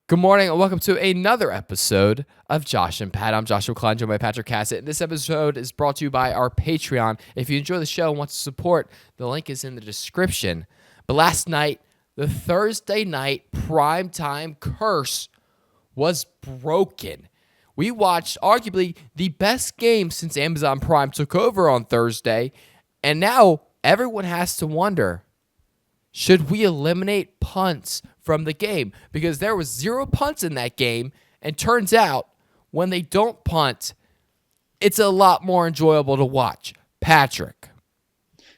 Good morning and welcome to another episode of Josh and Pat. I'm Joshua Klein, joined by Patrick Cassett. This episode is brought to you by our Patreon. If you enjoy the show and want to support, the link is in the description. But last night, the Thursday night primetime curse was broken. We watched arguably the best game since Amazon Prime took over on Thursday, and now everyone has to wonder, should we eliminate punts from the game? Because there was 0 punts in that game, and turns out when they don't punt, it's a lot more enjoyable to watch. Patrick.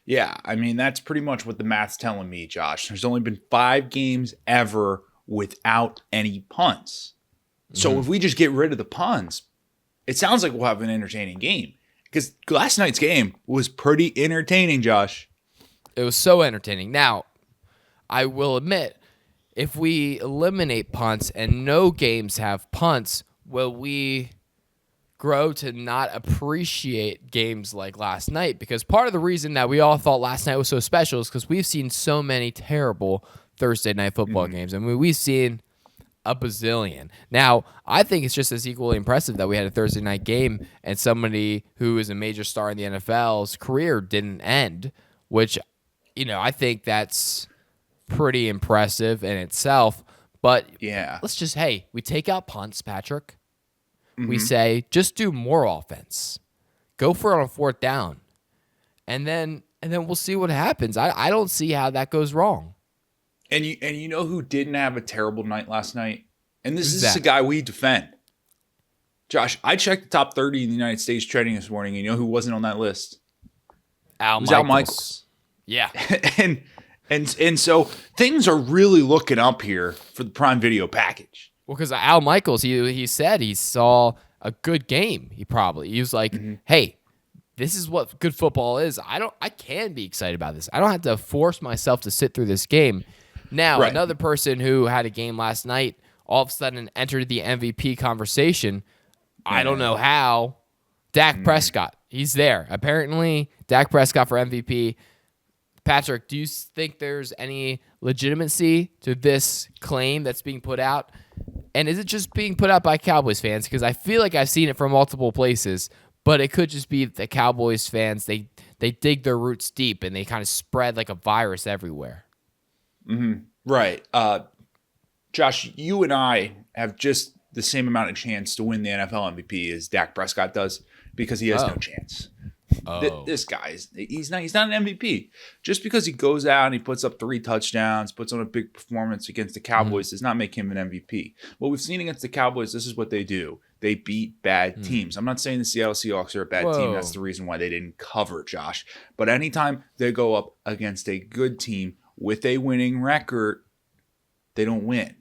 Yeah, I mean, that's pretty much what the math's telling me, Josh. There's only been 5 games ever without any punts. So if we just get rid of the punts, it sounds like we'll have an entertaining game. Because last night's game was pretty entertaining, Josh. It was so entertaining. Now, I will admit, if we eliminate punts and no games have punts, will we grow to not appreciate games like last night? Because part of the reason that we all thought last night was so special is because we've seen so many terrible Thursday night football games. I mean, we've seen a bazillion. Now, I think it's just as equally impressive that we had a Thursday night game and somebody who is a major star in the NFL's career didn't end, which, I think that's pretty impressive in itself. But yeah, we take out punts, Patrick. We say, just do more offense. Go for it on 4th down. And then we'll see what happens. I don't see how that goes wrong. And you know who didn't have a terrible night last night? And this is a guy we defend. Josh, I checked the top 30 in the United States trending this morning, and you know who wasn't on that list? Al Michaels. Yeah. And so things are really looking up here for the Prime Video package. Well, because Al Michaels, he said he saw a good game. He was like, hey, this is what good football is. I can be excited about this. I don't have to force myself to sit through this game. Now, Another person who had a game last night all of a sudden entered the MVP conversation. I don't know how. Dak Prescott. He's there. Apparently, Dak Prescott for MVP. Patrick, do you think there's any legitimacy to this claim that's being put out? And is it just being put out by Cowboys fans? Because I feel like I've seen it from multiple places, but it could just be the Cowboys fans. They dig their roots deep, and they kind of spread like a virus everywhere. Right. Josh, you and I have just the same amount of chance to win the NFL MVP as Dak Prescott does because he has no chance. This guy, he's not an MVP. Just because he goes out and he puts up 3 touchdowns, puts on a big performance against the Cowboys does not make him an MVP. What we've seen against the Cowboys, this is what they do. They beat bad teams. I'm not saying the Seattle Seahawks are a bad team. That's the reason why they didn't cover, Josh. But anytime they go up against a good team with a winning record, they don't win.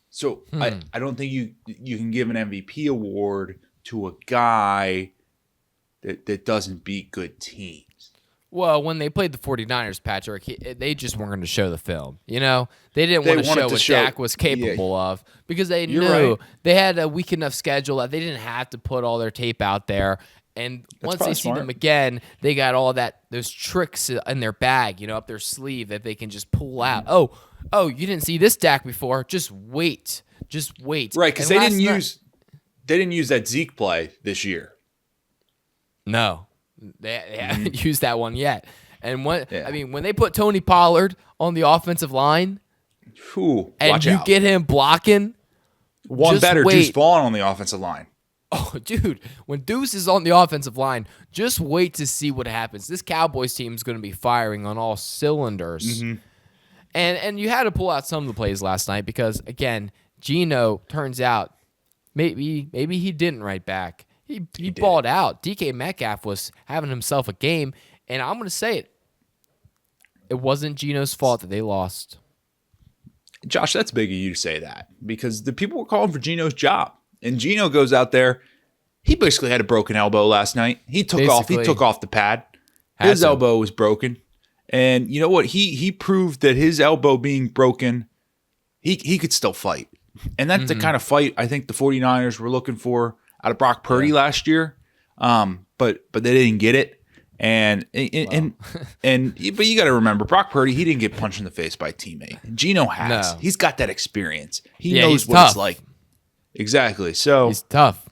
So I don't think you can give an MVP award to a guy that doesn't beat good teams. Well, when they played the 49ers, Patrick, they just weren't going to show the film. They didn't want to show what Dak was capable of because they knew they had a weak enough schedule that they didn't have to put all their tape out there. And once they see them again, they got all those tricks in their bag, up their sleeve that they can just pull out. Oh, you didn't see this Dak before? Just wait. Right, because they didn't use that Zeke play this year. No, they haven't used that one yet. And when they put Tony Pollard on the offensive line, and you get him blocking, Deuce Vaughn on the offensive line. Oh, dude, when Deuce is on the offensive line, just wait to see what happens. This Cowboys team is going to be firing on all cylinders. And you had to pull out some of the plays last night because, again, Geno turns out maybe he didn't right back. He balled out. DK Metcalf was having himself a game, and I'm going to say it. It wasn't Geno's fault that they lost. Josh, that's big of you to say that because the people were calling for Geno's job. And Geno goes out there. He basically had a broken elbow last night. He took off the pad. His elbow was broken. And you know what? He proved that his elbow being broken, he could still fight. And that's the kind of fight I think the 49ers were looking for out of Brock Purdy last year. But they didn't get it. But you got to remember, Brock Purdy, he didn't get punched in the face by a teammate. Geno has. No. He's got that experience. He knows what tough. it's like. Exactly. So he's tough.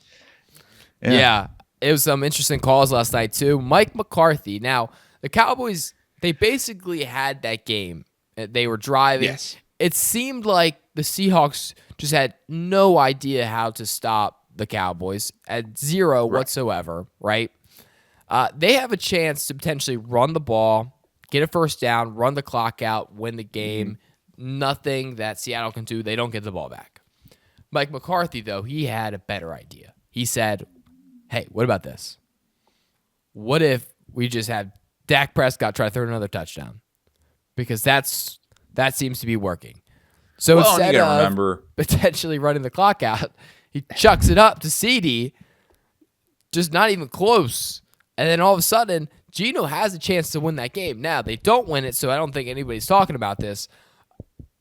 Yeah. It was some interesting calls last night too. Mike McCarthy. Now, the Cowboys, they basically had that game. They were driving. Yes. It seemed like the Seahawks just had no idea how to stop the Cowboys at zero whatsoever, right? They have a chance to potentially run the ball, get a first down, run the clock out, win the game. Nothing that Seattle can do. They don't get the ball back. Mike McCarthy, though, he had a better idea. He said, hey, what about this? What if we just had Dak Prescott try to throw another touchdown? Because that seems to be working. So instead of potentially running the clock out, he chucks it up to CD, just not even close. And then all of a sudden, Geno has a chance to win that game. Now, they don't win it, so I don't think anybody's talking about this.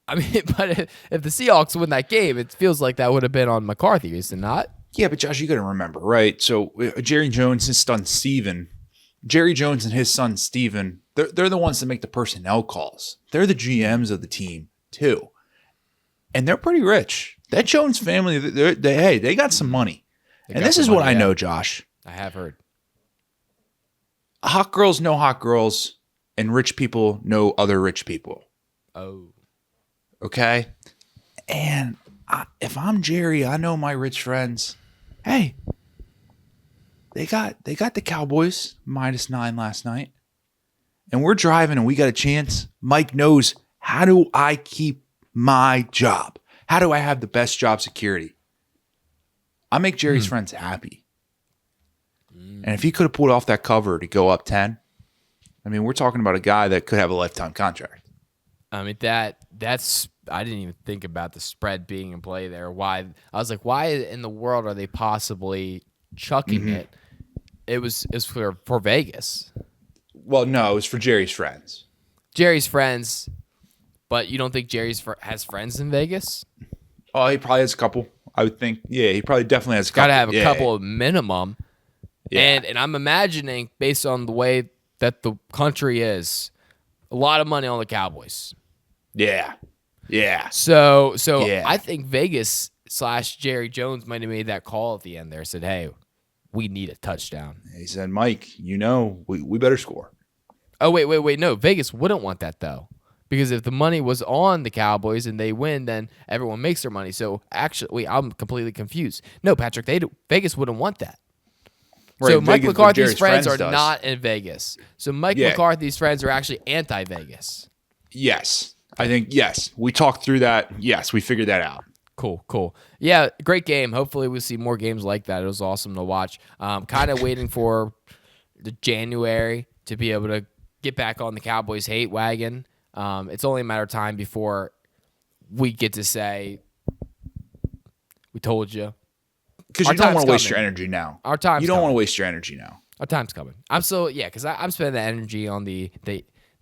I mean, but if the Seahawks win that game, it feels like that would have been on McCarthy, is it not? Yeah, but Josh, you got to remember, right? So Jerry Jones and his son Steven, they're the ones that make the personnel calls. They're the GMs of the team, too. And they're pretty rich. That Jones family, they got some money. And this is what I know, Josh. I have heard. Hot girls know hot girls, and rich people know other rich people. Oh. Okay? And if I'm Jerry, I know my rich friends. Hey, they got the Cowboys -9 last night. And we're driving and we got a chance. Mike knows, how do I keep my job? How do I have the best job security? I make Jerry's friends happy. And if he could have pulled off that cover to go up 10, I mean, we're talking about a guy that could have a lifetime contract. I mean, that's I didn't even think about the spread being in play there. Why? I was like, why in the world are they possibly chucking it? It was for Vegas. Well, no, it was for Jerry's friends. Jerry's friends, but you don't think Jerry's has friends in Vegas? Oh, he probably has a couple. I would think. Yeah, he probably definitely has a couple. Got to have a couple minimum. Yeah. And I'm imagining, based on the way that the country is, a lot of money on the Cowboys. Yeah. Yeah. So I think Vegas / Jerry Jones might have made that call at the end there. Said, hey, we need a touchdown. He said, Mike, we better score. Oh, wait. No, Vegas wouldn't want that, though. Because if the money was on the Cowboys and they win, then everyone makes their money. So actually, I'm completely confused. No, Patrick, Vegas wouldn't want that. Right, so Mike McCarthy's friends are not in Vegas. So Mike McCarthy's friends are actually anti-Vegas. Yes. I think, yes. We talked through that. Yes, we figured that out. Cool. Yeah, great game. Hopefully we'll see more games like that. It was awesome to watch. Kind of waiting for the January to be able to get back on the Cowboys hate wagon. It's only a matter of time before we get to say, we told you. Because you don't want to waste your energy now. Our time's You don't want to waste your energy now. Our time's coming. Because I'm spending the energy on the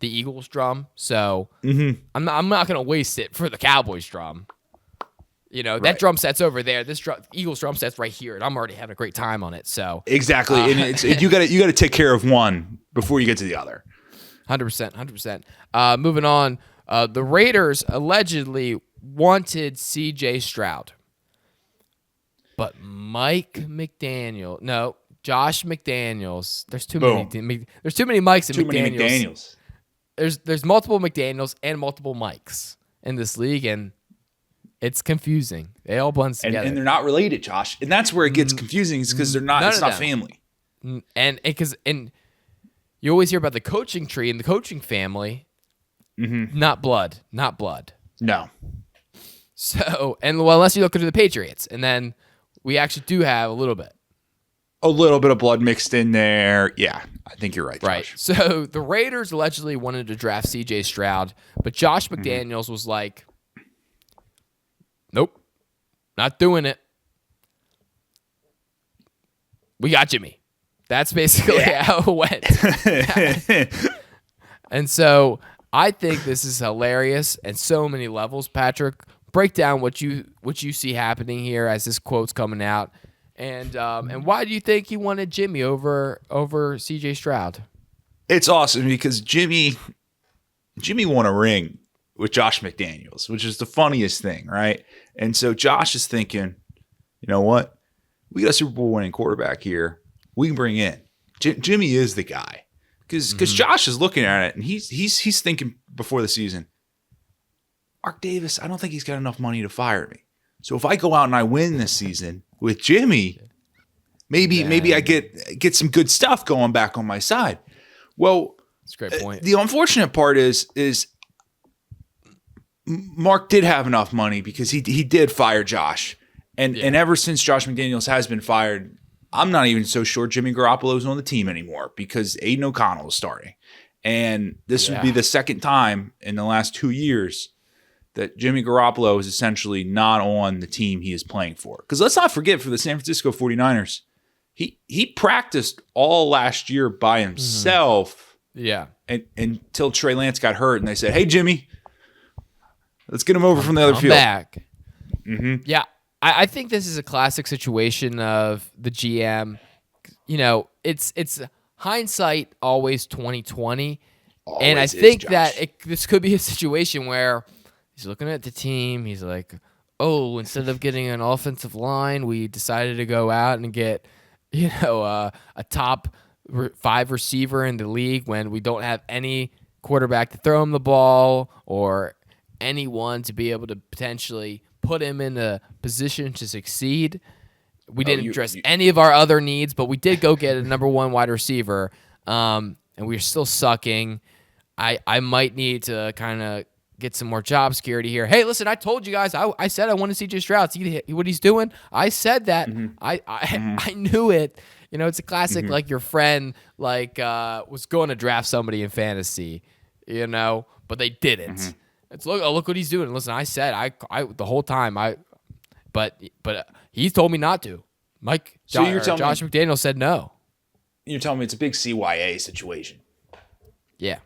Eagles drum. So I'm not going to waste it for the Cowboys drum. That drum set's over there. This Eagles drum set's right here, and I'm already having a great time on it. So exactly, and you got to take care of one before you get to the other. 100%. Moving on, the Raiders allegedly wanted CJ Stroud. But Josh McDaniels. There's too many. There's too many Mikes and McDaniels. There's multiple McDaniels and multiple Mikes in this league, and it's confusing. They all blend together, and they're not related, Josh. And that's where it gets confusing, is because they're not. It's not family. And you always hear about the coaching tree and the coaching family. Not blood. No. So, unless you look into the Patriots, and then we actually do have a little bit of blood mixed in there. Yeah, I think you're right, Josh. Right. So the Raiders allegedly wanted to draft CJ Stroud, but Josh McDaniels was like, nope, not doing it. We got Jimmy. That's basically how it went. And so I think this is hilarious at so many levels. Patrick, break down what you see happening here as this quote's coming out, and why do you think he wanted Jimmy over CJ Stroud? It's awesome because Jimmy won a ring with Josh McDaniels, which is the funniest thing, right? And so Josh is thinking, you know what? We got a Super Bowl winning quarterback here. We can bring in Jimmy is the guy because Josh is looking at it and he's thinking before the season, Mark Davis, I don't think he's got enough money to fire me. So if I go out and I win this season with Jimmy, maybe I get some good stuff going back on my side. Well, that's a great point. The unfortunate part is Mark did have enough money because he did fire Josh. And ever since Josh McDaniels has been fired, I'm not even so sure Jimmy Garoppolo is on the team anymore because Aiden O'Connell is starting. And this would be the second time in the last 2 years that Jimmy Garoppolo is essentially not on the team he is playing for. Because let's not forget, for the San Francisco 49ers, he practiced all last year by himself. Yeah. Until Trey Lance got hurt, and they said, "Hey, Jimmy, let's get him over from the other field." Back. Mm-hmm. Yeah. I think this is a classic situation of the GM. You know, it's hindsight always 2020, and I think that this could be a situation where he's looking at the team. He's like, "Oh, instead of getting an offensive line, we decided to go out and get, a top 5 receiver in the league when we don't have any quarterback to throw him the ball or anyone to be able to potentially put him in a position to succeed. We didn't address any of our other needs, but we did go get a number 1 wide receiver, and we're still sucking. I might need to kind of get some more job security here. Hey, listen, I told you guys, I said I wanted CJ Stroud. See what he's doing? I said that. I knew it. It's a classic, like your friend was going to draft somebody in fantasy, but they didn't. It's look what he's doing. Listen, I said I the whole time but he told me not to. Josh McDaniel said no. You're telling me it's a big CYA situation. Yeah.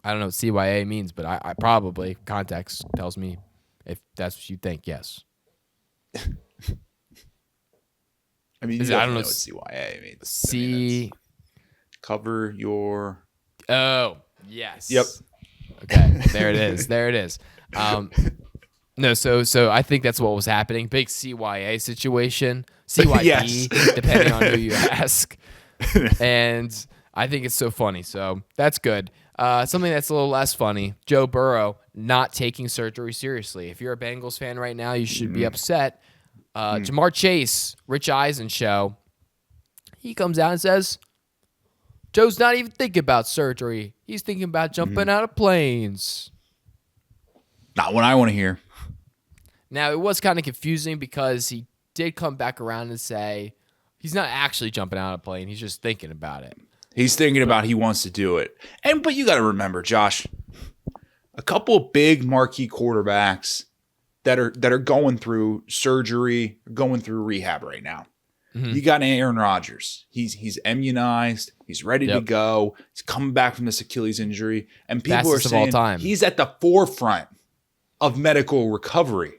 I don't know what CYA means, but I probably, context tells me if that's what you think, yes. I mean, I don't know what CYA means. Cover your... Oh, yes. Yep. Okay, there it is. No, so I think that's what was happening. Big CYA situation. CYE, yes. Depending on who you ask. And I think it's so funny. So that's good. Something that's a little less funny, Joe Burrow not taking surgery seriously. If you're a Bengals fan right now, you should be upset. Jammar Chase, Rich Eisen show, he comes out and says, Joe's not even thinking about surgery. He's thinking about jumping out of planes. Not what I want to hear. Now, it was kind of confusing because he did come back around and say he's not actually jumping out of a plane. He's just thinking about it. He's thinking about he wants to do it. But you got to remember, Josh, a couple of big marquee quarterbacks that are going through surgery, going through rehab right now. You got Aaron Rodgers. He's immunized. He's ready to go. He's coming back from this Achilles injury. And people are saying he's at the forefront of medical recovery.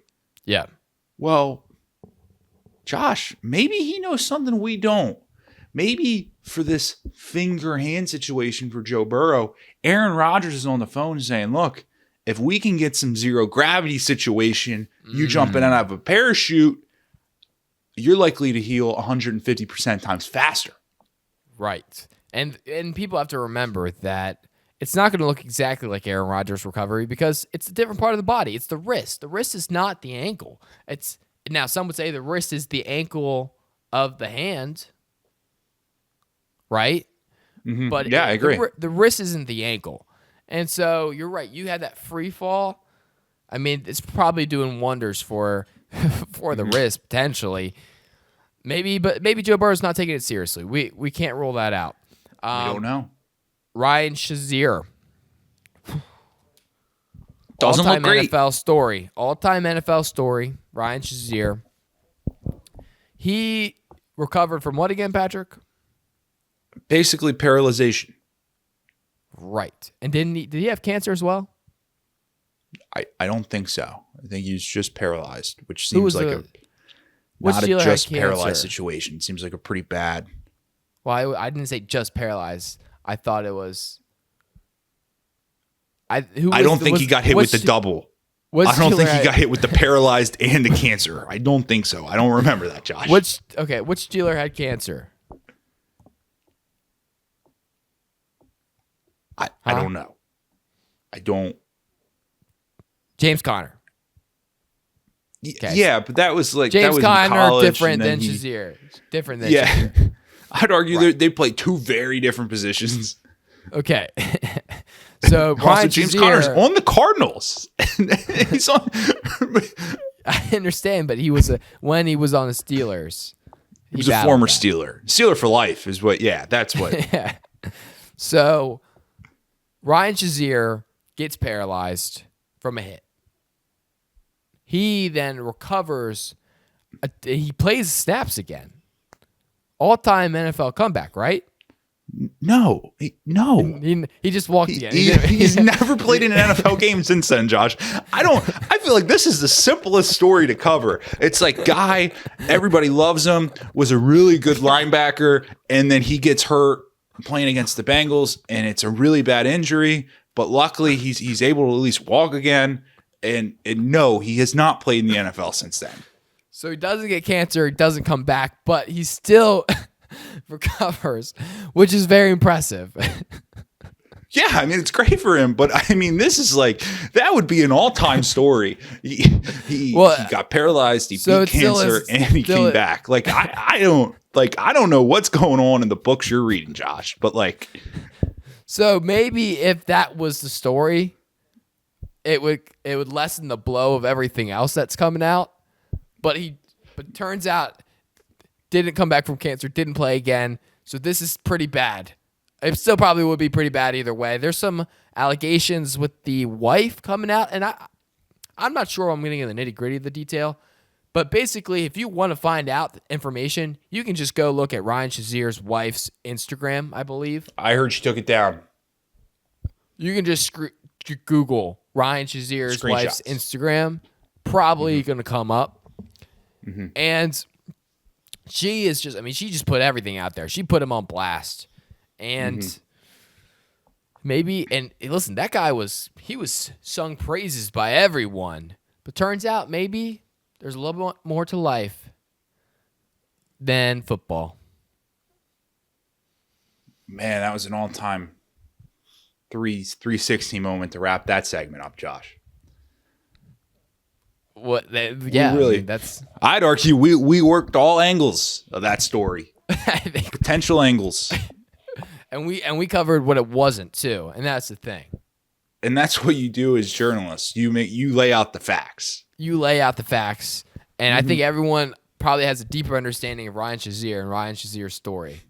Yeah. Well, Josh, maybe he knows something we don't. Maybe for this finger-hand situation for Joe Burrow, Aaron Rodgers is on the phone saying, look, if we can get some zero-gravity situation, you jumping out of a parachute, you're likely to heal 150% times faster. Right. And people have to remember that it's not going to look exactly like Aaron Rodgers' recovery because it's a different part of the body. It's the wrist. The wrist is not the ankle. Now, some would say the wrist is the ankle of the hand, right? But yeah, I agree. The wrist isn't the ankle. And so you're right. You had that free fall. I mean, it's probably doing wonders for the wrist potentially. Maybe Joe Burrow's not taking it seriously. We can't rule that out. We don't know. Ryan Shazier. Doesn't look great. All-time NFL story. Ryan Shazier. He recovered from what again, Patrick? Basically paralyzation. Right. And did he have cancer as well? I don't think so. I think he's just paralyzed, which seems like not a just paralyzed situation. It seems like a pretty bad. Well, I didn't say just paralyzed. I thought it was I don't think he got hit with the double. I don't think he got hit with the paralyzed and the cancer. I don't think so. I don't remember that, Josh. Which Steeler had cancer? I don't know. I don't. James Conner. Okay. Yeah, but that was like James Conner different than Shazier. Different than Shazier. I'd argue they play two very different positions. Okay. So Ryan James Shazier, Conner's on the Cardinals. He's on. I understand, but when he was on the Steelers. He was a former Steeler. Steeler for life is what. Yeah, that's what. Yeah. So Ryan Shazier gets paralyzed from a hit. He then recovers. He plays snaps again. All-time NFL comeback, right? No. He just walked again. He's never played in an NFL game since then, Josh. I feel like this is the simplest story to cover. It's like guy, everybody loves him, was a really good linebacker, and then he gets hurt playing against the Bengals, and it's a really bad injury, but luckily he's able to at least walk again. And no, he has not played in the NFL since then. So he doesn't get cancer, he doesn't come back, but he still recovers, which is very impressive. Yeah, I mean, it's great for him, but I mean, this is like, that would be an all-time story. He got paralyzed, he beat cancer, and he came back. Like, I don't know what's going on in the books you're reading, Josh, but like. So maybe if that was the story, it would lessen the blow of everything else that's coming out. But turns out didn't come back from cancer, didn't play again. So this is pretty bad. It still probably would be pretty bad either way. There's some allegations with the wife coming out, and I'm not sure I'm getting in the nitty-gritty of the detail. But basically, if you want to find out the information, you can just go look at Ryan Shazier's wife's Instagram, I believe. I heard she took it down. You can just Google Ryan Shazier's wife's Instagram. Probably going to come up. Mm-hmm. And she just put everything out there. She put him on blast. And maybe, and listen, that guy was sung praises by everyone. But turns out maybe there's a little bit more to life than football. Man, that was an all-time 360 moment to wrap that segment up, Josh. I'd argue we worked all angles of that story. Potential angles. And we covered what it wasn't too, and that's the thing. And that's what you do as journalists. You lay out the facts. And I think everyone probably has a deeper understanding of Ryan Shazier and Ryan Shazier's story.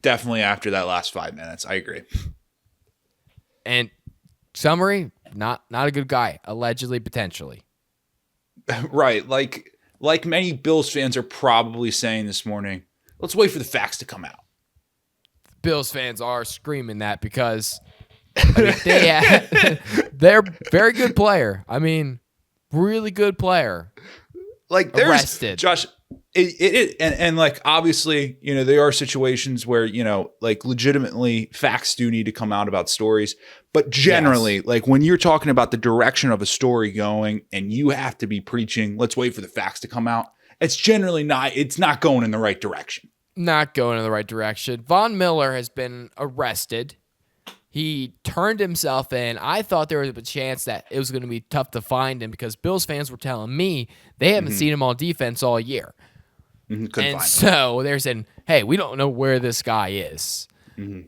Definitely after that last 5 minutes, I agree. And summary, not a good guy, allegedly, potentially. Right, like many Bills fans are probably saying this morning, let's wait for the facts to come out. Bills fans are screaming that because they're very good player. I mean, really good player. Like there's arrested. Josh. And like obviously, there are situations where like legitimately facts do need to come out about stories, but generally, like when you're talking about the direction of a story going, and you have to be preaching, let's wait for the facts to come out. It's generally not going in the right direction. Not going in the right direction. Von Miller has been arrested. He turned himself in. I thought there was a chance that it was going to be tough to find him because Bills fans were telling me they haven't seen him on defense all year. And so they're saying, hey, we don't know where this guy is. Mm-hmm.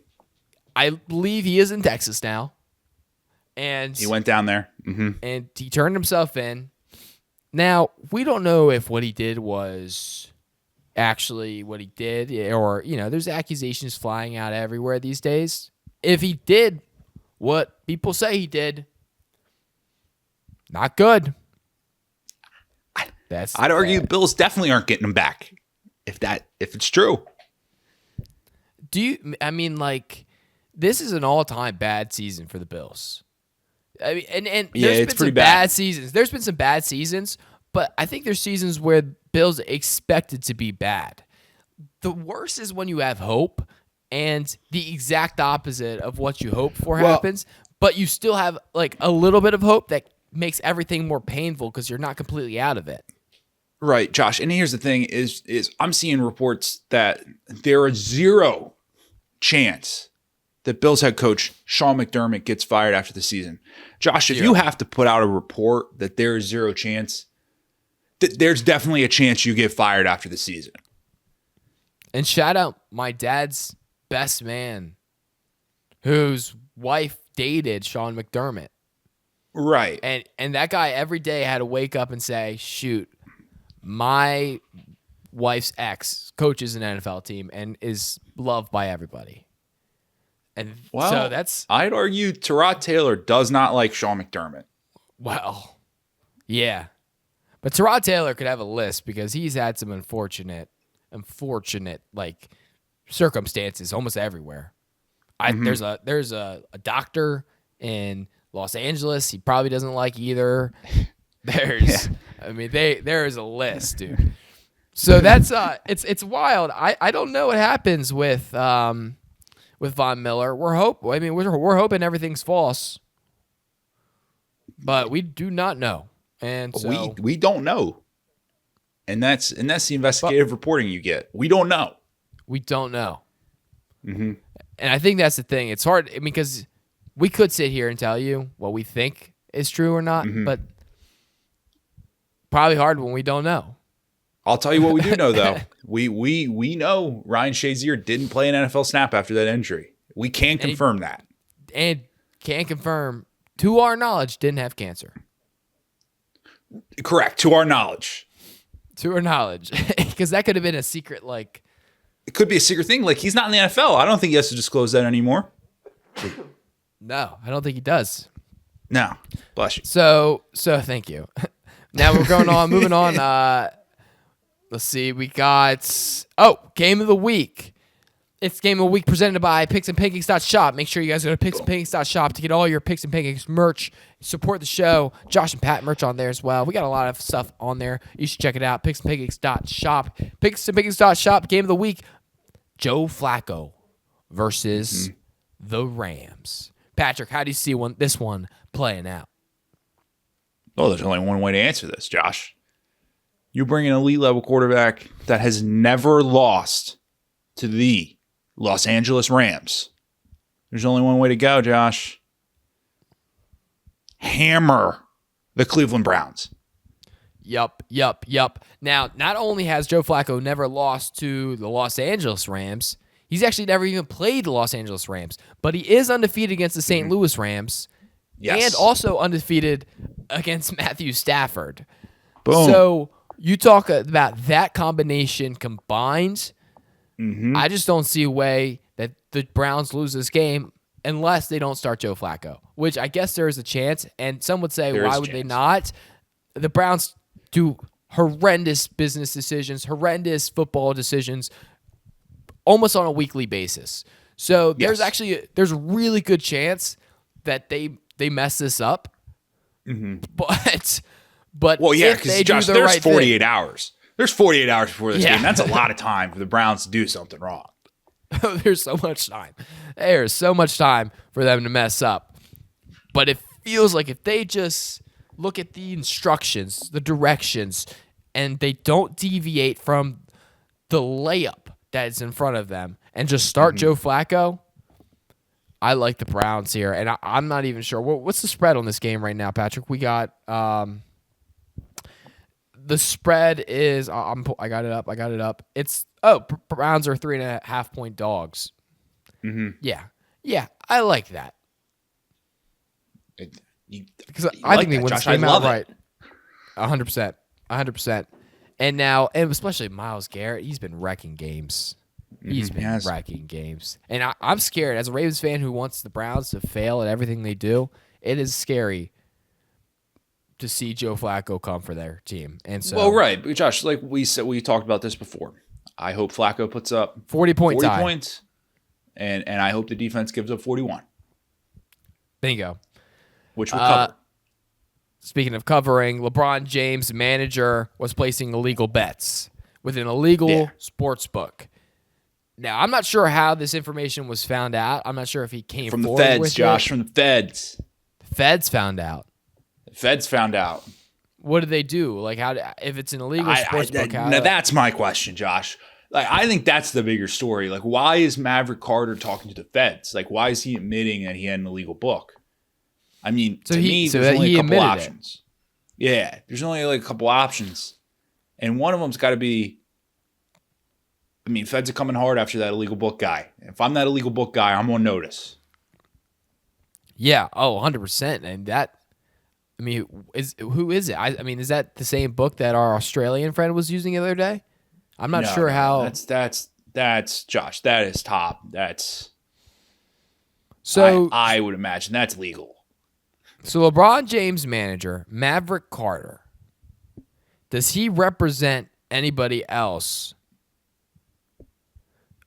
I believe he is in Texas now. And he went down there. Mm-hmm. And he turned himself in. Now, we don't know if what he did was actually what he did, or, there's accusations flying out everywhere these days. If he did what people say he did, not good. I'd argue the Bills definitely aren't getting him back if it's true. This is an all-time bad season for the Bills. I mean, and there's been some bad seasons. There's been some bad seasons, but I think there's seasons where Bills expected to be bad. The worst is when you have hope and the exact opposite of what you hope for happens. but you still have like a little bit of hope that makes everything more painful because you're not completely out of it. Right, Josh. And here's the thing is I'm seeing reports that there is zero chance that Bills head coach Sean McDermott gets fired after the season. Josh, if you have to put out a report that there is zero chance, there's definitely a chance you get fired after the season. And shout out my dad's best man, whose wife dated Sean McDermott. Right. And that guy every day had to wake up and say, shoot, my wife's ex coaches an NFL team and is loved by everybody. And so that's... I'd argue Tyrod Taylor does not like Sean McDermott. Well, yeah. But Tyrod Taylor could have a list because he's had some unfortunate like circumstances almost everywhere. There's a doctor in Los Angeles he probably doesn't like either. There is a list, dude. So that's it's wild. I don't know what happens with Von Miller. We're hoping everything's false, but we do not know, and so we don't know, and that's the investigative reporting you get. We don't know. We don't know. Mm-hmm. And I think that's the thing. It's hard because we could sit here and tell you what we think is true or not, but probably hard when we don't know. I'll tell you what we do know, though. we know Ryan Shazier didn't play an NFL snap after that injury. We can confirm that. And can confirm, to our knowledge, didn't have cancer. Correct, to our knowledge. To our knowledge. Because that could have been a secret, like... It could be a secret thing. Like, he's not in the NFL. I don't think he has to disclose that anymore. No, I don't think he does. No. Bless you. So thank you. Now we're moving on. Let's see. We got, Game of the Week. It's Game of the Week presented by picksandpancakes.shop. Make sure you guys go to picksandpancakes.shop to get all your Picks and Pancakes merch. Support the show. Josh and Pat merch on there as well. We got a lot of stuff on there. You should check it out. Picksandpancakes.shop. Picksandpancakes.shop. Game of the Week. Joe Flacco versus the Rams. Patrick, how do you see this one playing out? Oh, there's only one way to answer this, Josh. You bring an elite level quarterback that has never lost to the Los Angeles Rams. There's only one way to go, Josh. Hammer the Cleveland Browns. Yup. Now, not only has Joe Flacco never lost to the Los Angeles Rams, he's actually never even played the Los Angeles Rams, but he is undefeated against the St. Louis Rams, and also undefeated against Matthew Stafford. Boom. So you talk about that combination combined. I just don't see a way that the Browns lose this game unless they don't start Joe Flacco, which I guess there is a chance. And some would say, why would they not? The Browns do horrendous business decisions, horrendous football decisions almost on a weekly basis. So there's a really good chance that they mess this up. But well, yeah, because Josh, there's 48 thing, hours. There's 48 hours before this game. That's a lot of time for the Browns to do something wrong. There's so much time. There's so much time for them to mess up. But it feels like if they just look at the instructions, the directions, and they don't deviate from the layup that is in front of them and just start Joe Flacco, I like the Browns here. And I'm not even sure. What's the spread on this game right now, Patrick? We got the spread is I got it up. It's Browns are 3.5 point dogs. Yeah, I like that. Because I think they win this game outright. 100%. And especially Myles Garrett, he's been wrecking games. Wrecking games. And I'm scared. As a Ravens fan who wants the Browns to fail at everything they do, it is scary to see Joe Flacco come for their team. And so, well, right. Josh, like we said, we talked about this before. I hope Flacco puts up 40 points, and I hope the defense gives up 41. Bingo. Which will cover. Speaking of covering, LeBron James' manager was placing illegal bets with an illegal sports book. Now, I'm not sure how this information was found out. I'm not sure if he came from the forward feds, with Josh. it. From the feds. The feds found out. The feds found out. What do they do? Like, if it's an illegal sports book? Now that's my question, Josh. Like, I think that's the bigger story. Like, why is Maverick Carter talking to the feds? Like, why is he admitting that he had an illegal book? I mean, to me, there's only a couple options. Yeah, there's only like a couple options, and one of them's got to be. I mean, feds are coming hard after that illegal book guy. If I'm that illegal book guy, I'm on notice. Yeah. Oh, 100%. And that. I mean, who is it? I mean, is that the same book that our Australian friend was using the other day? I'm not sure how. That's Josh. That is top. That's so. I would imagine that's legal. So LeBron James' manager, Maverick Carter, does he represent anybody else,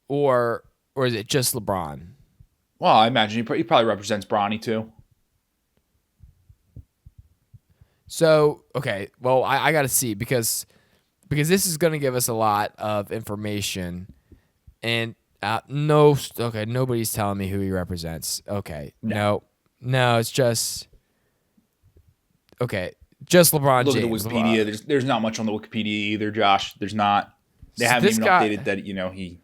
or is it just LeBron? Well, I imagine he probably represents Bronny too. So, okay, well, I got to see because this is going to give us a lot of information, and nobody's telling me who he represents. Okay, no, it's just just LeBron James. Look at the Wikipedia. There's not much on the Wikipedia either, Josh. There's not. They haven't even updated that. he.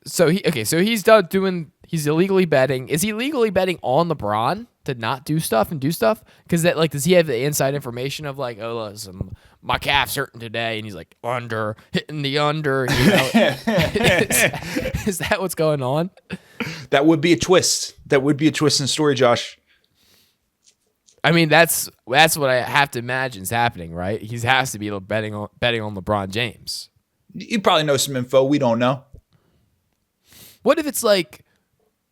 So he's done doing. He's illegally betting. Is he legally betting on LeBron to not do stuff and do stuff? Because that, like, does he have the inside information of like, oh, listen, my calf's hurting today, and he's like hitting the under. You know? Is that what's going on? That would be a twist. That would be a twist in the story, Josh. I mean, that's what I have to imagine is happening, right? He has to be betting on LeBron James. You probably know some info we don't know. What if it's like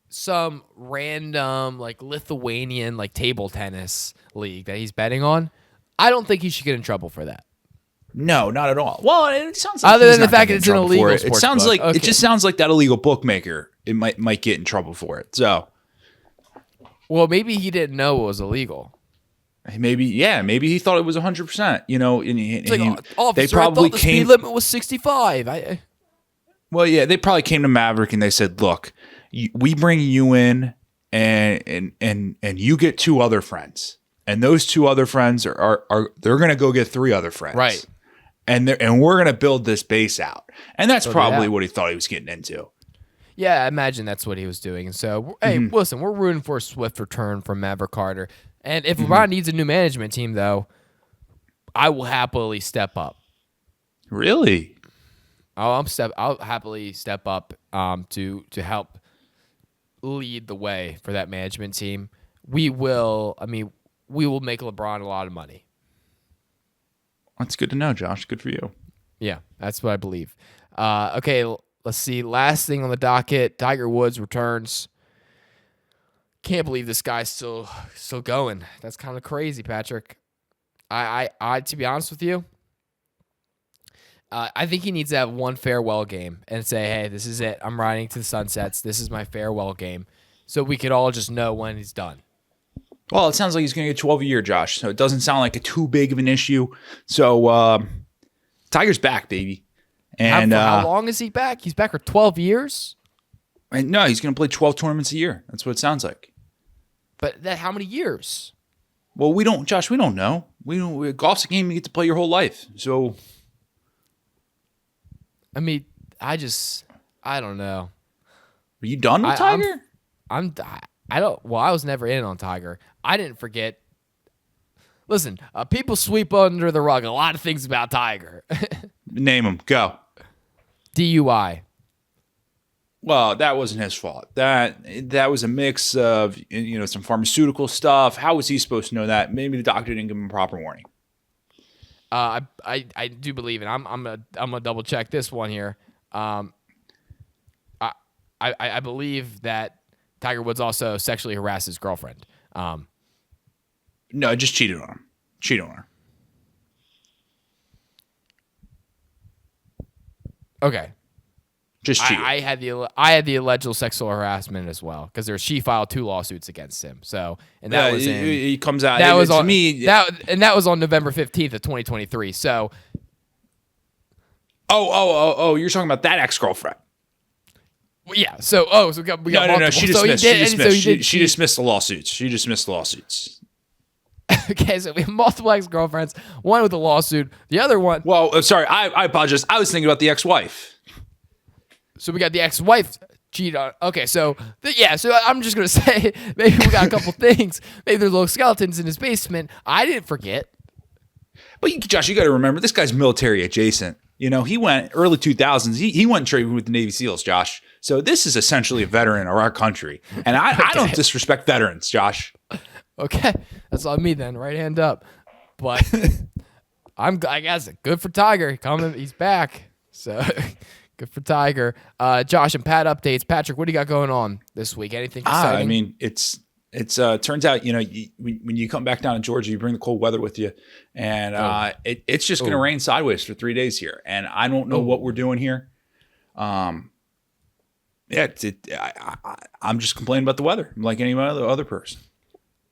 some random like Lithuanian like table tennis league that he's betting on? I don't think he should get in trouble for that. No, not at all. Well, it sounds like other than the fact that it's an illegal sports it sounds book. like it just sounds like that illegal bookmaker. It might get in trouble for it. So, well, maybe he didn't know it was illegal. Maybe he thought it was 100%. Officer, they probably I thought the speed limit was 65. Well, yeah, they probably came to Maverick and they said, "Look, we bring you in, and you get two other friends, and those two other friends are they're gonna go get three other friends, right? And we're gonna build this base out, and that's probably what he thought he was getting into." Yeah, I imagine that's what he was doing. And so, hey, listen, we're rooting for a swift return from Maverick Carter. And if LeBron needs a new management team, though, I will happily step up. Really? I'll happily step up to help lead the way for that management team. We will make LeBron a lot of money. That's good to know, Josh. Good for you. Yeah, that's what I believe. Okay, let's see. Last thing on the docket, Tiger Woods returns. Can't believe this guy's still going. That's kind of crazy, Patrick. I to be honest with you, I think he needs to have one farewell game and say, hey, this is it. I'm riding to the sunsets. This is my farewell game. So we could all just know when he's done. Well, it sounds like he's going to get 12 a year, Josh. So it doesn't sound like too big of an issue. So Tiger's back, baby. And how long is he back? He's back for 12 years? No, he's going to play 12 tournaments a year. That's what it sounds like. But how many years? Well, we don't know. Golf's a game you get to play your whole life. So, I mean, I don't know. Are you done with Tiger? I was never in on Tiger. I didn't forget. Listen, people sweep under the rug a lot of things about Tiger. Name them. Go. DUI. Well, that wasn't his fault. That was a mix of some pharmaceutical stuff. How was he supposed to know that? Maybe the doctor didn't give him a proper warning. I do believe it. I'm gonna double check this one here. I believe that Tiger Woods also sexually harassed his girlfriend. No, just cheated on her. Okay. Just cheated. I had the alleged sexual harassment as well because she filed 2 lawsuits against him. So that was he comes out. That was on me. That was on November 15th of 2023. So Oh, you're talking about that ex-girlfriend. Well, yeah. So we got No. multiple. She So he dismissed. did- She dismissed the lawsuits. Okay, so we have multiple ex-girlfriends. One with a lawsuit. The other one. Well, sorry. I apologize. I was thinking about the ex-wife. So we got the ex-wife cheat on. Okay, so so I'm just gonna say maybe we got a couple things. Maybe there's little skeletons in his basement. I didn't forget. But Josh, you got to remember this guy's military adjacent. He went early 2000s. He went training with the Navy SEALs, Josh. So this is essentially a veteran of our country, and I don't disrespect veterans, Josh. Okay, that's on me then. Right hand up. But I guess good for Tiger. He's back. So. Good for Tiger. Josh and Pat updates. Patrick, what do you got going on this week? Anything exciting? I mean, it's turns out, when you come back down to Georgia, you bring the cold weather with you, and it's just going to rain sideways for 3 days here, and I don't know what we're doing here. I'm just complaining about the weather, like any other person.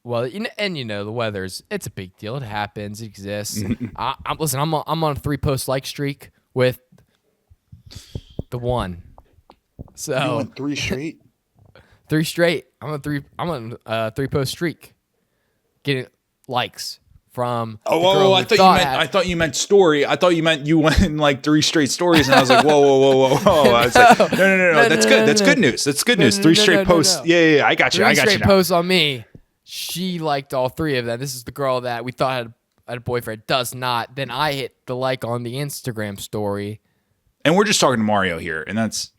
Well, the weather's it's a big deal. It happens. It exists. Listen, I'm on a 3-post like streak with the one. So you went 3 straight. 3 straight. I'm on a 3-post streak, getting likes from. I thought you meant story. I thought you meant you went in like 3 straight stories, and I was like, whoa. I was like, no. That's good. That's good news. That's good news. 3 straight posts. Yeah. I got you. 3 straight posts on me. She liked all 3 of them. This is the girl that we thought had a boyfriend. Does not. Then I hit the like on the Instagram story. And we're just talking to Mario here, and that's.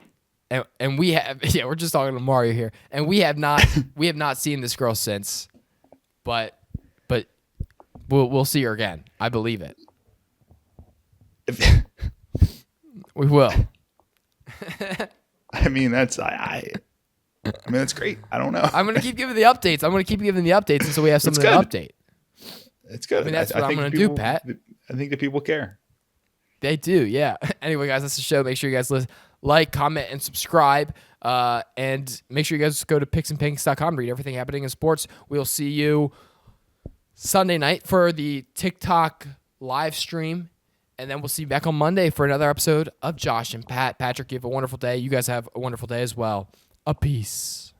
And we have we're just talking to Mario here, and we have not seen this girl since, but we'll see her again. I believe it. We will. I mean that's that's great. I don't know. I'm gonna keep giving the updates. Until we have something to update. It's good. I mean that's what I'm gonna do, Pat. I think the people care. They do, yeah. Anyway, guys, that's the show. Make sure you guys like, comment, and subscribe. And make sure you guys go to picksandpinks.com to read everything happening in sports. We'll see you Sunday night for the TikTok live stream. And then we'll see you back on Monday for another episode of Josh and Pat. Patrick, you have a wonderful day. You guys have a wonderful day as well. A peace.